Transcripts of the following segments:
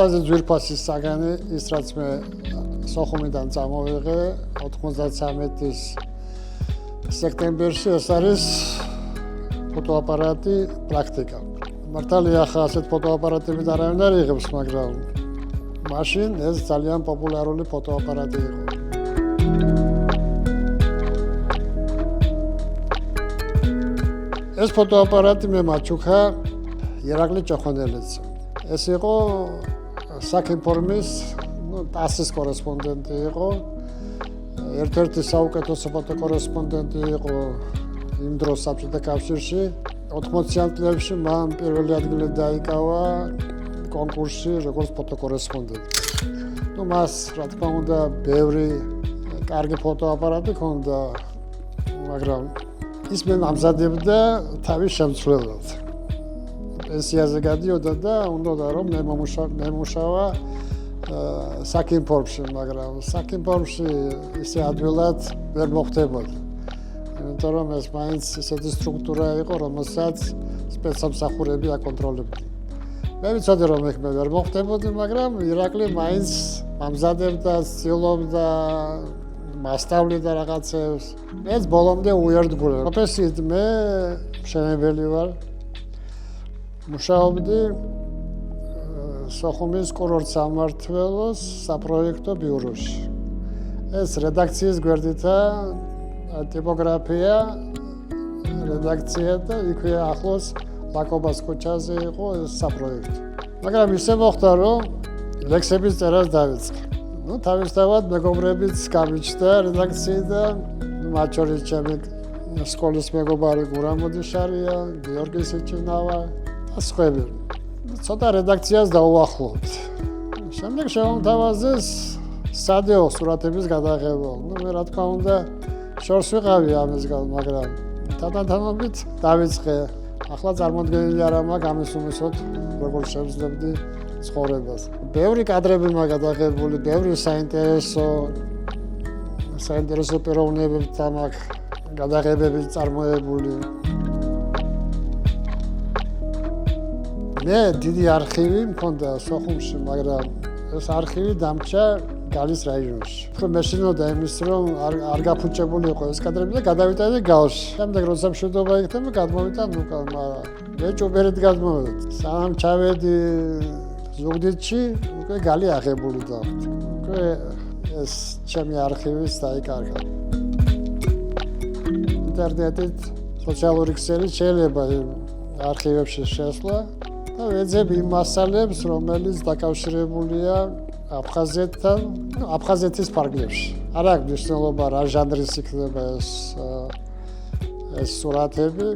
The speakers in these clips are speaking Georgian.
ყველაზე ძვირფასი საგანი ის რაც მე სოხუმიდან წამოვიღე 93-ის სექტემბერში ეს არის ფოტოაპარატი პრაქტიკა. მართალია ხა ასეთ ფოტოაპარატები არავინ არ იღებს, მაგრამ მაშინ ეს ძალიან პოპულარული ფოტოაპარატი იყო. ეს ფოტოაპარატი მე მაჩუქა ირაკლი ჭოხონელიძე. ეს იყო საქინფორმის ტასის კორესპონდენტი იყო. ერთ-ერთი საუკეთესო ფოტოკორესპონდენტი იყო იმ დროს საბჭოთა კავშირში. 80-იან წლებში მან პირველი ადგილი დაიკავა კონკურსში როგორც ფოტოკორესპონდენტი. მას რა თქმა უნდა ბევრი კარგი ფოტოაპარატი ჰქონდა, მაგრამ ის მე ამზადებდა თავის შემცვლელად. პენსიაზე გადიოდა და უნდა რომ მე მომუშავა საქინფორმში, მაგრამ საქინფორმში ისე ადვილად ვერ მოხდებოდა. იმიტომ რომ ეს მაინც ისეთი სტრუქტურა იყო, რომელსაც სპეცსამსახურები აკონტროლებდნენ. მე ვიცოდი რომ მე ვერ მოხდებოდი, მაგრამ ირაკლი მაინც ამზადებდა, ცდილობდა, მასწავლიდა რაღაცებს. მეც ბოლომდე უერთგული. პროფესიით მე მშენებელი ვარ. მუშაობდი სოხუმის კურორტ-სამმართველოს საპროექტო ბიუროში. ეს რედაქციის გვერდითა ტიპოგრაფია რედაქცია და იქვე ახლოს ლაკობას ქუჩაზე იყო ეს საპროექტო. მაგრამ ისე მოხდა რომ ლექსების წერას დავიწყე. თავისთავად მეგობრებიც გამიჩნდა რედაქციიდან, მათ შორის ჩემი სკოლის მეგობარი გურამოდიშარია, გიორგი სიჩინავა და სხვები. ცოტა რედაქციას დაუახლოვთ. შემდეგ შემომთავაზეს სადეო სურათების გადაღება. მე რა თქმა უნდა შორს ვიყავი ამისგან, მაგრამ თანადამობით დავიწყე. ახლა წარმოდგენილი არ მაქვს ამის უმისოდ როგორ შევძლებდი ცხოვრებას. ბევრი კადრები მაქვს გადაღებული, ბევრი საინტერესო პიროვნებებთან მაქვს გადაღებები წარმოებული. მე დიდი არქივი მქონდა სოხუმში, მაგრამ ეს არქივი დამრჩა გალის რაიონში. უფრო მეშინოდა იმის რომ არ გაფუჭებული იყო ეს კადრები და გადავიტანე გალში. შემდეგ როცა მშვიდობა იქნება, გადმოვიტან უკან, მაგრამ მე ჭუბერით გადმოვედი. სანამ ჩავედი ზუგდიდში, უკვე გალი აღებული დავთ. უკვე ეს ჩემი არქივის დაიკარგა. ინტერნეტით სოციალური ქსელით შეიძლება არქივებში შესვლა და ვეძებ იმ მასალებს, რომელიც დაკავშირებულია აფხაზეთთან, აფხაზეთის ფარგლებში. არ აქვს მნიშვნელობა რა ჟანრის იქნება ეს სურათები,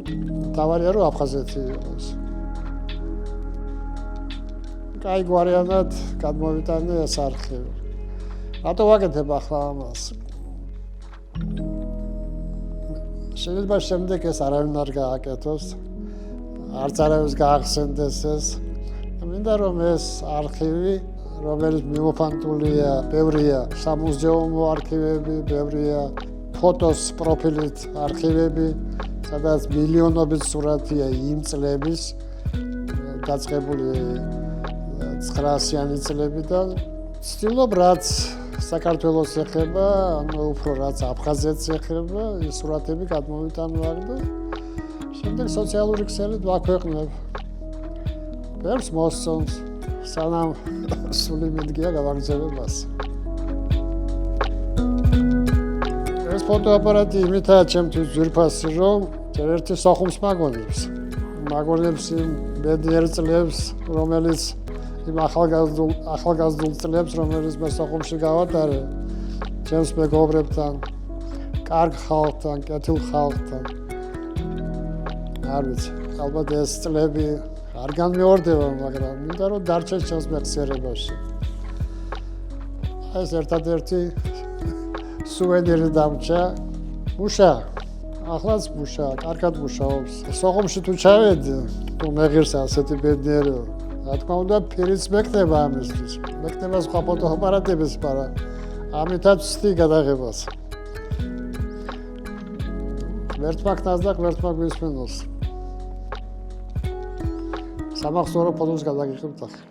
თავარია რომ აფხაზეთი იყოს. კაი გვარიანად გადმოვიტანე ეს არქივი. რატო ვაკეთებ ახლა ამას? შეიძლება შემდეგ ეს არავინ არ გააკეთოს, არც არავის გაახსენდეს ეს. მინდა რომ ეს არქივი რომელიც მიმოფანტულია, ბევრია სამუზეუმო არქივები, ბევრია ფოტოს პროფილით არქივები, სადაც მილიონობით სურათია იმ წლების დაწყებული 900-იანი წლებიდან. ვცდილობ რაც საქართველოს ეხება, ანუ უფრო რაც აფხაზეთს ეხება, ის სურათები გადმოვიტანო აქ და შემდეგ სოციალური ქსელით ვაქვეყნებ. ბევრს მოსწონს. სანამ სული მიდგია გავაგრძელებას. ეს ფოტოაპარატი იმითაა ჩემთვის ძვირფასი, რომ ერთი სოხუმს მაგონებს. მაგონებს იმ ბედნიერ წლებს, რომელიც იმ ახალგაზრდულ წლებს, რომელიც მე სოხუმში გავატარე, ჩემს მეგობრებთან, კარგ ხალხთან, კეთილ ხალხთან. არ ვიცი, ალბათ ეს წლები არ განმეორდება, მაგრამ მინდა რომ დარჩეს ჩემს მეხსიერებაში. ეს ერთადერთი სუვენირი დამრჩა. მუშა, ახლაც მუშა, კარგად მუშაობს. სოხუმში თუ ჩავედი, თუ მეღირს ასეთი ბედნიერება, რა თქმა უნდა ფირიც მექნება ამისთვის. მექნება სხვა ფოტოაპარატების, მაგრამ ამითაც ვსდი გადაღებას. ღმერთმა ქნას და ღმერთმა გვისმენოს. სამახსოვრო ფოტოს გადაგიხებთ ახლა.